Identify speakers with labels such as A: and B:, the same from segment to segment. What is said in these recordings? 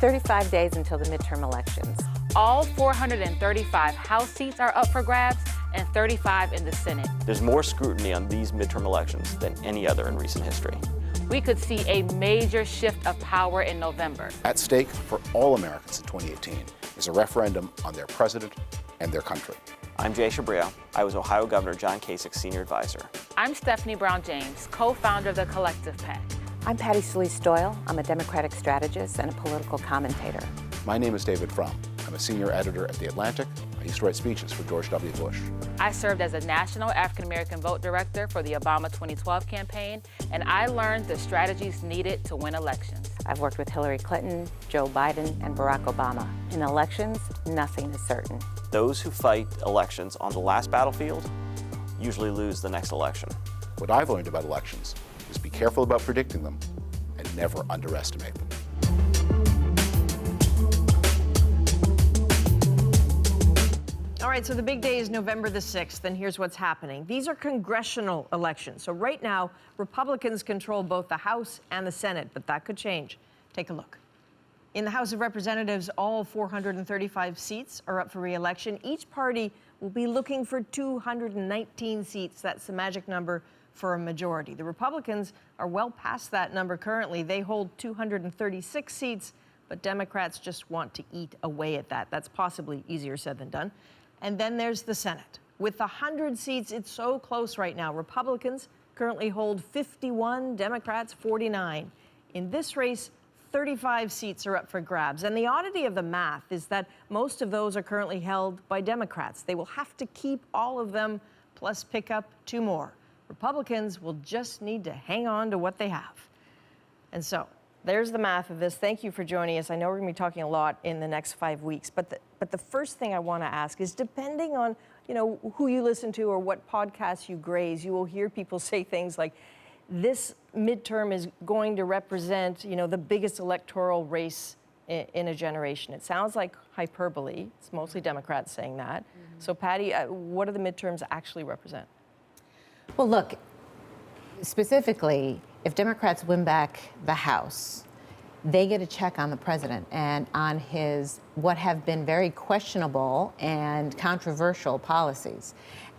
A: 35 days until the midterm elections.
B: All 435 House seats are up for grabs and 35 in the Senate.
C: There's more scrutiny on these midterm elections than any other in recent history.
B: We could see a major shift of power in November.
D: At stake for all Americans in 2018 is a referendum on their president and their country.
C: I'm Jay Shabria. I was Ohio Governor John Kasich's senior advisor.
B: I'm Stephanie Brown James, co-founder of the Collective PAC.
A: I'm Patty Solis-Doyl. I'm a Democratic strategist and a political commentator.
D: My name is David Frum. I'm a senior editor at The Atlantic. I used to write speeches for George W. Bush.
B: I served as a national African-American vote director for the Obama 2012 campaign, and I learned the strategies needed to win elections.
A: I've worked with Hillary Clinton, Joe Biden, and Barack Obama. In elections, nothing is certain.
C: Those who fight elections on the last battlefield usually lose the next election.
D: What I've learned about elections is be careful about predicting them and never underestimate them.
E: All right, so the big day is November the 6th, and here's what's happening. These are congressional elections. So right now, Republicans control both the House and the Senate, but that could change. Take a look. In the House of Representatives, all 435 seats are up for re-election. Each party will be looking for 219 seats. That's the magic number for a majority. The Republicans are well past that number currently. They hold 236 seats, but Democrats just want to eat away at that. That's possibly easier said than done. And then there's the Senate. With 100 seats, it's so close right now. Republicans currently hold 51, Democrats 49. In this race, 35 seats are up for grabs. And the oddity of the math is that most of those are currently held by Democrats. They will have to keep all of them, plus pick up 2 more. Republicans will just need to hang on to what they have. And so there's the math of this. Thank you for joining us. I know we're going to be talking a lot in the next 5 weeks, but the first thing I want to ask is, depending on, who you listen to or what podcasts you graze, you will hear people say things like, this midterm is going to represent, the biggest electoral race in a generation. It sounds like hyperbole. It's mostly Democrats saying that. Mm-hmm. So Patty, what do the midterms actually represent?
A: Well, look, specifically, if Democrats win back the House, they get a check on the president and on his what have been very questionable and controversial policies.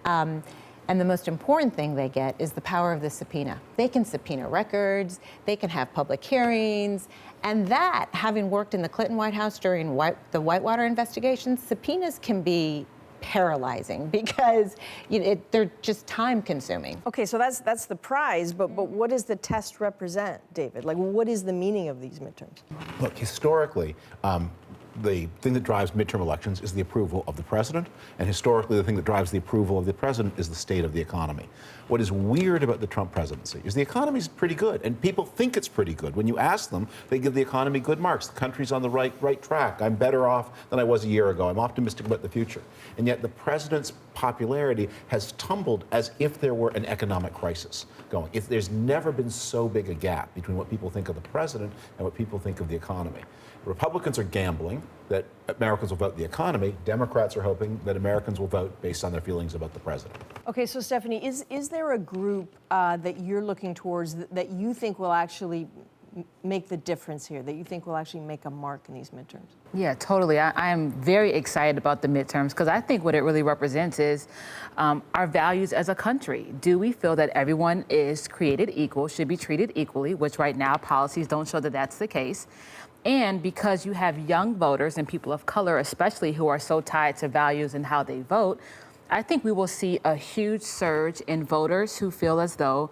A: And the most important thing they get is the power of the subpoena. They can subpoena records, they can have public hearings, and that, having worked in the Clinton White House during the Whitewater investigations, subpoenas can be paralyzing because they're just time consuming.
E: Okay, so that's the prize, but what does the test represent, David? Like, what is the meaning of these midterms?
D: Look, historically, the thing that drives midterm elections is the approval of the president, and historically the thing that drives the approval of the president is the state of the economy. What is weird about the Trump presidency is the economy is pretty good, and people think it's pretty good. When you ask them, they give the economy good marks. The country's on the right track. I'm better off than I was a year ago. I'm optimistic about the future. And yet the president's popularity has tumbled as if there were an economic crisis going. If there's never been so big a gap between what people think of the president and what people think of the economy. Republicans are gambling that Americans will vote the economy. Democrats are hoping that Americans will vote based on their feelings about the president.
E: Okay, so Stephanie, is there a group that you're looking towards that you think will actually make the difference here, that you think will actually make a mark in these midterms?
F: Yeah, totally. I am very excited about the midterms because I think what it really represents is our values as a country. Do we feel that everyone is created equal, should be treated equally, which right now policies don't show that that's the case? And because you have young voters and people of color especially who are so tied to values and how they vote, I think we will see a huge surge in voters who feel as though,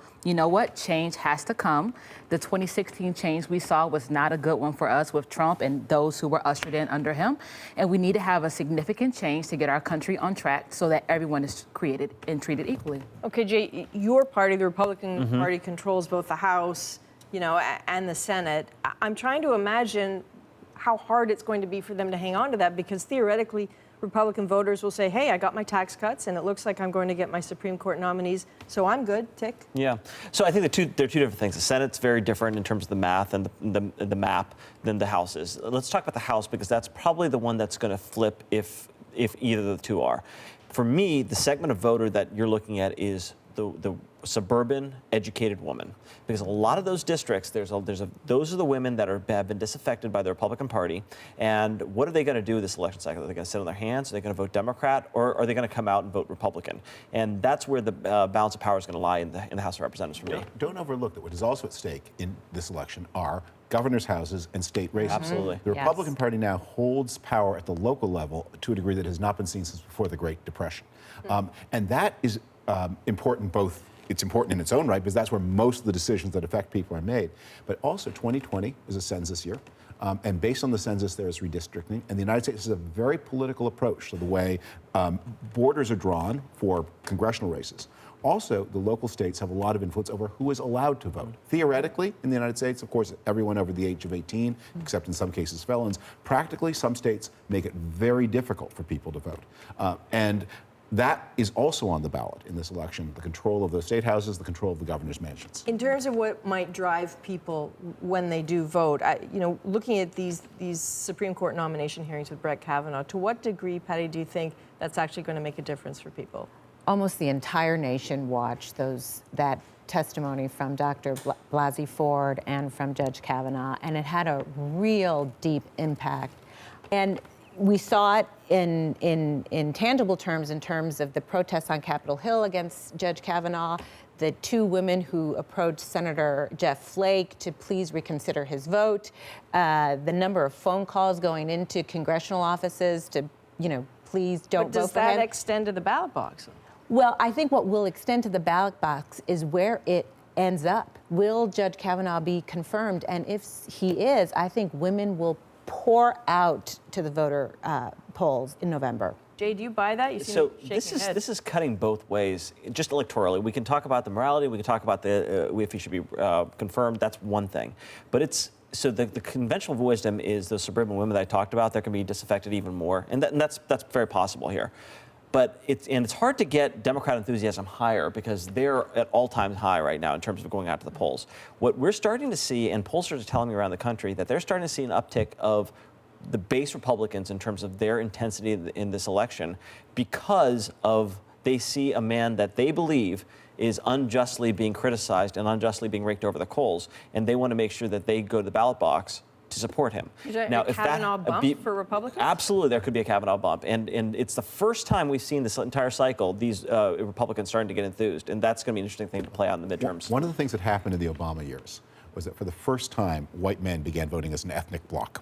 F: change has to come. The 2016 change we saw was not a good one for us with Trump and those who were ushered in under him. And we need to have a significant change to get our country on track so that everyone is created and treated equally.
E: Okay, Jay, your party, the Republican Party, controls both the House, and the Senate. I'm trying to imagine how hard it's going to be for them to hang on to that, because theoretically, Republican voters will say, hey, I got my tax cuts, and it looks like I'm going to get my Supreme Court nominees, so I'm good, tick.
C: Yeah. So I think they're two different things. The Senate's very different in terms of the math and the map than the House is. Let's talk about the House, because that's probably the one that's going to flip if either of the two are. For me, the segment of voter that you're looking at is the suburban educated woman, because a lot of those districts, those are the women that have been disaffected by the Republican Party. And what are they going to do this election cycle? Are they going to sit on their hands? Are they going to vote Democrat, or are they going to come out and vote Republican? And that's where the balance of power is going to lie in the House of Representatives for me.
D: Don't overlook that what is also at stake in this election are governor's houses and state races.
C: Absolutely.
D: The Republican Party now holds power at the local level to a degree that has not been seen since before the Great Depression. And that is important both. It's important in its own right because that's where most of the decisions that affect people are made. But also 2020 is a census year. And based on the census, there is redistricting. And the United States has a very political approach to the way borders are drawn for congressional races. Also, the local states have a lot of influence over who is allowed to vote. Theoretically, in the United States, of course, everyone over the age of 18, except in some cases felons. Practically, some states make it very difficult for people to vote. And that is also on the ballot in this election, the control of those state houses, the control of the governor's mansions.
E: In terms of what might drive people when they do vote, looking at these Supreme Court nomination hearings with Brett Kavanaugh, to what degree, Patty, do you think that's actually going to make a difference for people?
A: Almost the entire nation watched that testimony from Dr. Blasey Ford and from Judge Kavanaugh, and it had a real deep impact. And we saw it in tangible terms, in terms of the protests on Capitol Hill against Judge Kavanaugh, the two women who approached Senator Jeff Flake to please reconsider his vote, the number of phone calls going into congressional offices to, please don't vote for him.
E: But does that extend to the ballot box?
A: Well, I think what will extend to the ballot box is where it ends up. Will Judge Kavanaugh be confirmed? And if he is, I think women will pour out to the voter polls in November.
E: Jay, do you buy that? You seem
C: So
E: shaking your head.
C: this is cutting both ways, just electorally. We can talk about the morality. We can talk about if he should be confirmed. That's one thing. But so the conventional wisdom is those suburban women that I talked about, they're going to be disaffected even more, and that's very possible here. But it's hard to get Democrat enthusiasm higher because they're at all-time high right now in terms of going out to the polls. What we're starting to see, and pollsters are telling me around the country, that they're starting to see an uptick of the base Republicans in terms of their intensity in this election because they see a man that they believe is unjustly being criticized and unjustly being raked over the coals, and they want to make sure that they go to the ballot box to support him.
E: Is there a Kavanaugh bump for Republicans?
C: Absolutely, there could be a Kavanaugh bump. And it's the first time we've seen this entire cycle, these Republicans starting to get enthused. And that's going to be an interesting thing to play out in the midterms.
D: One of the things that happened in the Obama years was that for the first time, white men began voting as an ethnic bloc.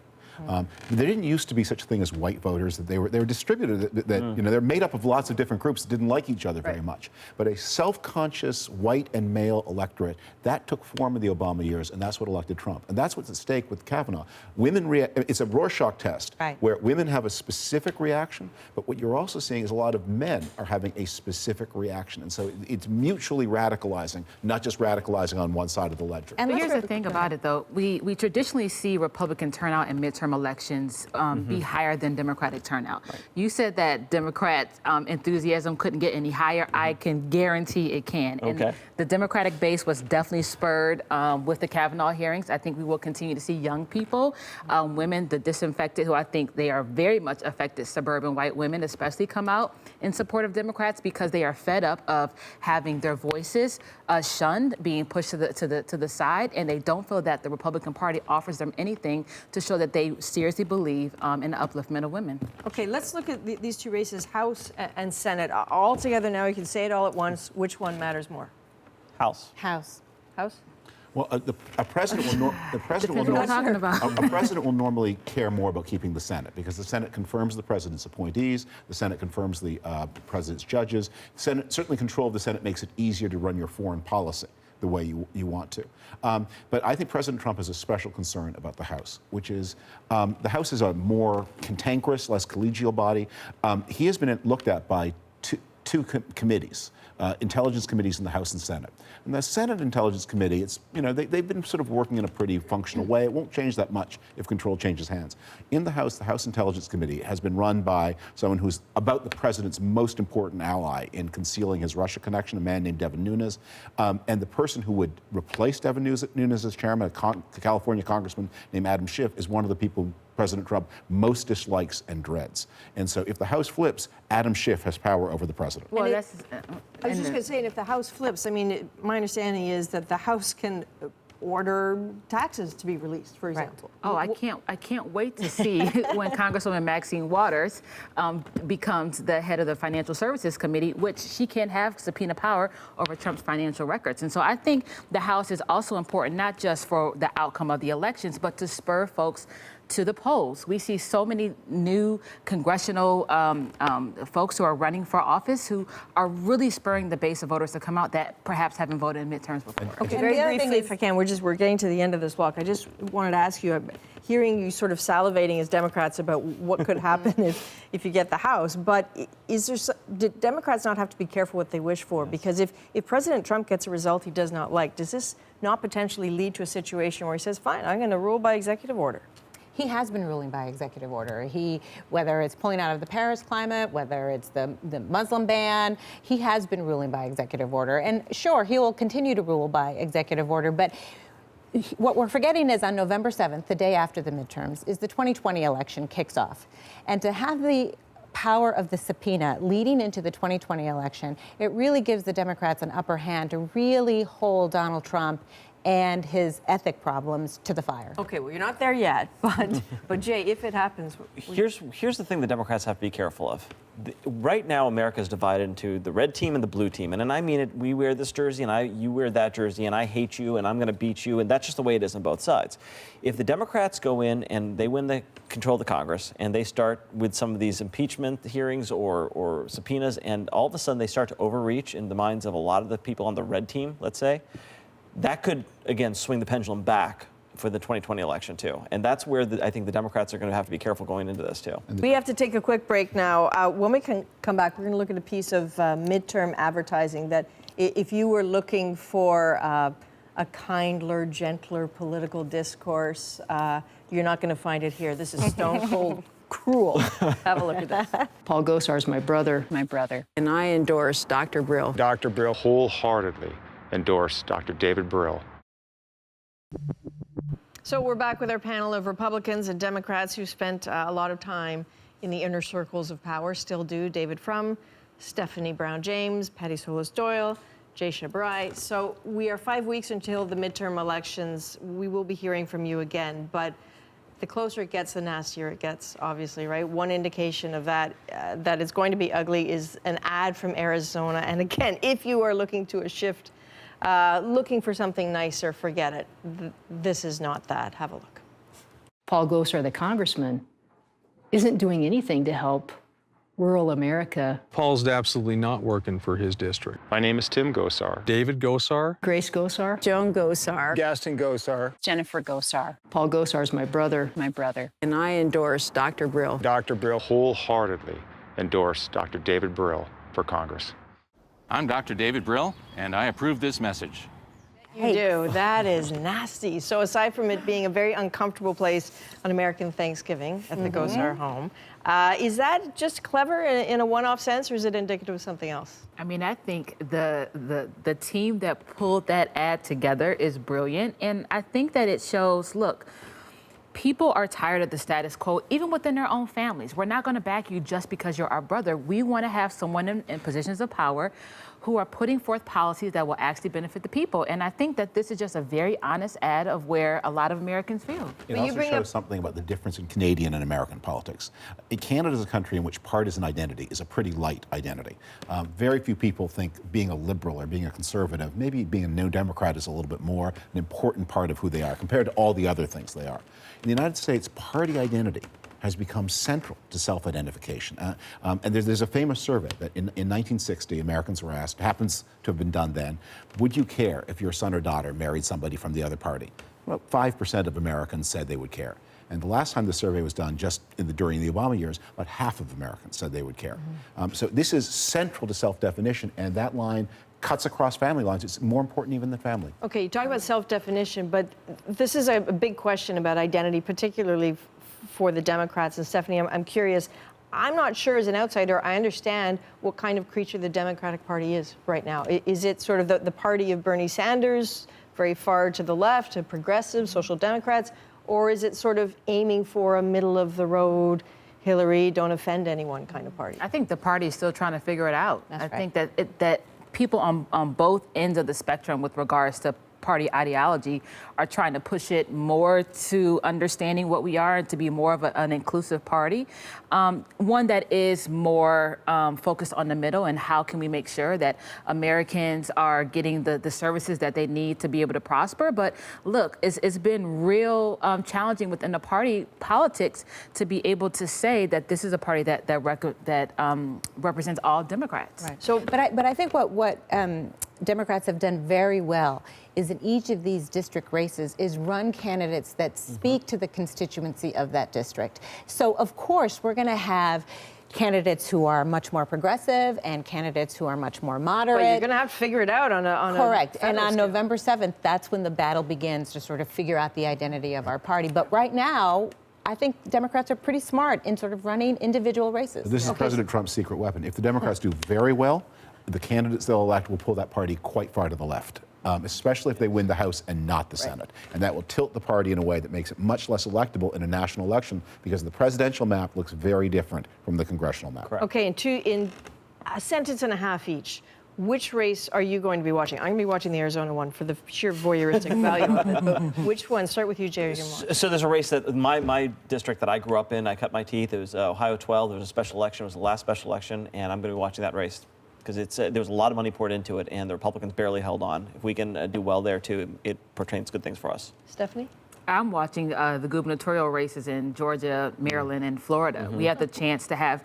D: There didn't used to be such a thing as white voters. That they were distributed. They're made up of lots of different groups that didn't like each other very much. But a self-conscious white and male electorate that took form in the Obama years, and that's what elected Trump. And that's what's at stake with Kavanaugh. It's a Rorschach test where women have a specific reaction, but what you're also seeing is a lot of men are having a specific reaction, and so it's mutually radicalizing, not just radicalizing on one side of the ledger.
F: And here's the thing about it, though. We traditionally see Republican turnout in midterm elections be higher than Democratic turnout. You said that Democrats' enthusiasm couldn't get any higher. I can guarantee it can.
C: Okay.
F: And the Democratic base was definitely spurred with the Kavanaugh hearings. I think we will continue to see young people, women, the disinfected, who I think they are very much affected, suburban white women especially, come out in support of Democrats because they are fed up of having their voices shunned, being pushed to the side, and they don't feel that the Republican Party offers them anything to show that they seriously believe in the upliftment of women.
E: Okay, let's look at these two races, House and Senate. All together now, you can say it all at once. Which one matters more?
C: House.
A: House.
E: House?
D: Well, a president will normally care more about keeping the Senate because the Senate confirms the president's appointees, the Senate confirms the president's judges. The Senate, certainly control of the Senate makes it easier to run your foreign policy the way you want to. But I think President Trump has a special concern about the House, which is the House is a more cantankerous, less collegial body. He has been looked at by two committees, intelligence committees in the House and Senate. And the Senate Intelligence Committee, they've been sort of working in a pretty functional way. It won't change that much if control changes hands. In the House Intelligence Committee has been run by someone who's about the president's most important ally in concealing his Russia connection, a man named Devin Nunes. And the person who would replace Devin Nunes as chairman, a California congressman named Adam Schiff, is one of the people President Trump most dislikes and dreads. And so if the House flips, Adam Schiff has power over the president.
F: Well,
E: I was just going to say, and if the House flips, I mean, my understanding is that the House can order taxes to be released, for example.
F: Oh, I can't wait to see when Congresswoman Maxine Waters becomes the head of the Financial Services Committee, which she can have subpoena power over Trump's financial records. And so I think the House is also important, not just for the outcome of the elections, but to spur folks to the polls. We see so many new congressional folks who are running for office who are really spurring the base of voters to come out that perhaps haven't voted in midterms before.
E: Okay, very briefly, if I can, we're getting to the end of this block. I just wanted to ask you, hearing you sort of salivating as Democrats about what could happen if you get the House, but do Democrats not have to be careful what they wish for? Because if President Trump gets a result he does not like, does this not potentially lead to a situation where he says, fine, I'm going to rule by executive order?
A: He has been ruling by executive order. Whether it's pulling out of the Paris Climate, whether it's the Muslim ban, he has been ruling by executive order. And sure, he will continue to rule by executive order, but what we're forgetting is on November 7th, the day after the midterms, is the 2020 election kicks off. And to have the power of the subpoena leading into the 2020 election, it really gives the Democrats an upper hand to really hold Donald Trump and his ethic problems to the fire.
E: Okay, well, you're not there yet, but Jay, if it happens...
C: Here's the thing the Democrats have to be careful of. Right now, America is divided into the red team and the blue team. And I mean it, we wear this jersey and you wear that jersey and I hate you and I'm going to beat you. And that's just the way it is on both sides. If the Democrats go in and they win the control of the Congress and they start with some of these impeachment hearings or subpoenas, and all of a sudden they start to overreach in the minds of a lot of the people on the red team, let's say, that could, again, swing the pendulum back for the 2020 election, too. And that's where I think the Democrats are going to have to be careful going into this, too.
E: We have to take a quick break now. When we can come back, we're going to look at a piece of midterm advertising that if you were looking for a kinder, gentler political discourse, you're not going to find it here. This is stone cold cruel. Have a look at this.
G: Paul Gosar is my brother.
H: My brother.
G: And I endorse Dr. Brill.
I: Dr. Brill wholeheartedly endorse Dr. David Brill.
E: So we're back with our panel of Republicans and Democrats who spent a lot of time in the inner circles of power, still do. David Frum, Stephanie Brown James, Patty Solis-Doyle, Jay Shabrai. So we are 5 weeks until the midterm elections. We will be hearing from you again, but the closer it gets, the nastier it gets, obviously, right? One indication of that, that it's going to be ugly is an ad from Arizona. And again, if you are looking to a shift, looking for something nicer, forget it. This is not that. Have a look.
G: Paul Gosar, the congressman, isn't doing anything to help rural America.
J: Paul's absolutely not working for his district.
I: My name is Tim Gosar.
J: David Gosar.
G: Grace Gosar.
H: Joan Gosar.
I: Gaston Gosar.
H: Jennifer Gosar.
G: Paul Gosar is my brother.
H: My brother.
G: And I endorse Dr. Brill.
I: Dr. Brill wholeheartedly endorse Dr. David Brill for Congress.
K: I'm Dr. David Brill, and I approve this message.
E: You do. That is nasty. So aside from it being a very uncomfortable place on American Thanksgiving at the Gosar home, is that just clever in a one-off sense, or is it indicative of something else?
F: I mean, I think the team that pulled that ad together is brilliant, and I think that it shows, look, people are tired of the status quo, even within their own families. We're not going to back you just because you're our brother. We want to have someone in positions of power who are putting forth policies that will actually benefit the people. And I think that this is just a very honest ad of where a lot of Americans feel.
D: It also shows something about the difference in Canadian and American politics. Canada is a country in which partisan identity is a pretty light identity. Very few people think being a liberal or being a conservative, maybe being a New Democrat is a little bit more an important part of who they are compared to all the other things they are. In the United States, party identity has become central to self-identification. And there's a famous survey that in 1960, Americans were asked, happens to have been done then, would you care if your son or daughter married somebody from the other party? Well, 5% of Americans said they would care. And the last time the survey was done, just during the Obama years, about half of Americans said they would care. So this is central to self-definition, and that line cuts across family lines. It's more important even than family.
E: Okay, you talk about self-definition, but this is a big question about identity, particularly for the Democrats. And Stephanie, I'm curious. I'm not sure as an outsider, I understand what kind of creature the Democratic Party is right now. Is it sort of the party of Bernie Sanders, very far to the left, to progressive, social democrats? Or is it sort of aiming for a middle-of-the-road, Hillary, don't offend anyone kind of party?
F: I think the party is still trying to figure it out.
A: That's
F: I
A: right.
F: think that people on both ends of the spectrum with regards to party ideology are trying to push it more to understanding what we are and to be more of an inclusive party. One that is more focused on the middle and how can we make sure that Americans are getting the services that they need to be able to prosper. But look, it's been real challenging within the party politics to be able to say that this is a party that represents all Democrats.
A: Right. So, but I think what Democrats have done very well is in each of these district races is run candidates that speak to the constituency of that district. So of course we're going to have candidates who are much more progressive and candidates who are much more moderate.
E: But you're going to have to figure it out on a
A: Correct. And on
E: scale.
A: November 7th, that's when the battle begins to sort of figure out the identity of our party. But right now, I think Democrats are pretty smart in sort of running individual races.
D: This is President Trump's secret weapon. If the Democrats do very well, the candidates they'll elect will pull that party quite far to the left, especially if they win the House and not the Senate. And that will tilt the party in a way that makes it much less electable in a national election because the presidential map looks very different from the congressional map.
C: Correct.
E: Okay, in a sentence and a half each, which race are you going to be watching? I'm going to be watching the Arizona one for the sheer voyeuristic value of it. But which one? Start with you, Jerry.
C: So there's a race that my district that I grew up in, I cut my teeth. It was Ohio 12. There was a special election. It was the last special election, and I'm going to be watching that race because there was a lot of money poured into it, and the Republicans barely held on. If we can do well there too, it portends good things for us.
E: Stephanie?
F: I'm watching the gubernatorial races in Georgia, Maryland, and Florida. We had the chance to have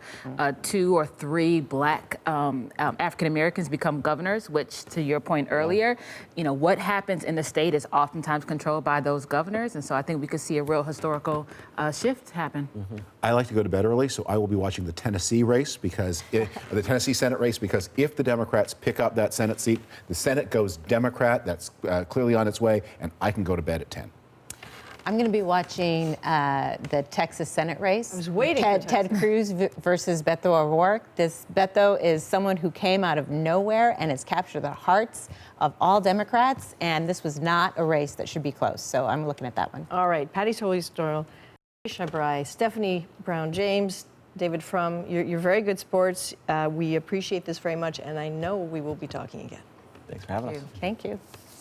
F: 2 or 3 black African Americans become governors, which, to your point earlier, what happens in the state is oftentimes controlled by those governors. And so I think we could see a real historical shift happen.
D: I like to go to bed early, so I will be watching the Tennessee race because the Tennessee Senate race, because if the Democrats pick up that Senate seat, the Senate goes Democrat. That's clearly on its way, and I can go to bed at 10.
A: I'm going to be watching the Texas Senate race.
E: I was waiting for
A: Ted Cruz versus Beto O'Rourke. Beto is someone who came out of nowhere and has captured the hearts of all Democrats, and this was not a race that should be close. So I'm looking at that one.
E: All right, Patty Solis-Doyl, Shabrai, Stephanie Brown-James, David Frum, you're very good sports. We appreciate this very much, and I know we will be talking again.
C: Thanks for having us.
A: Thank you.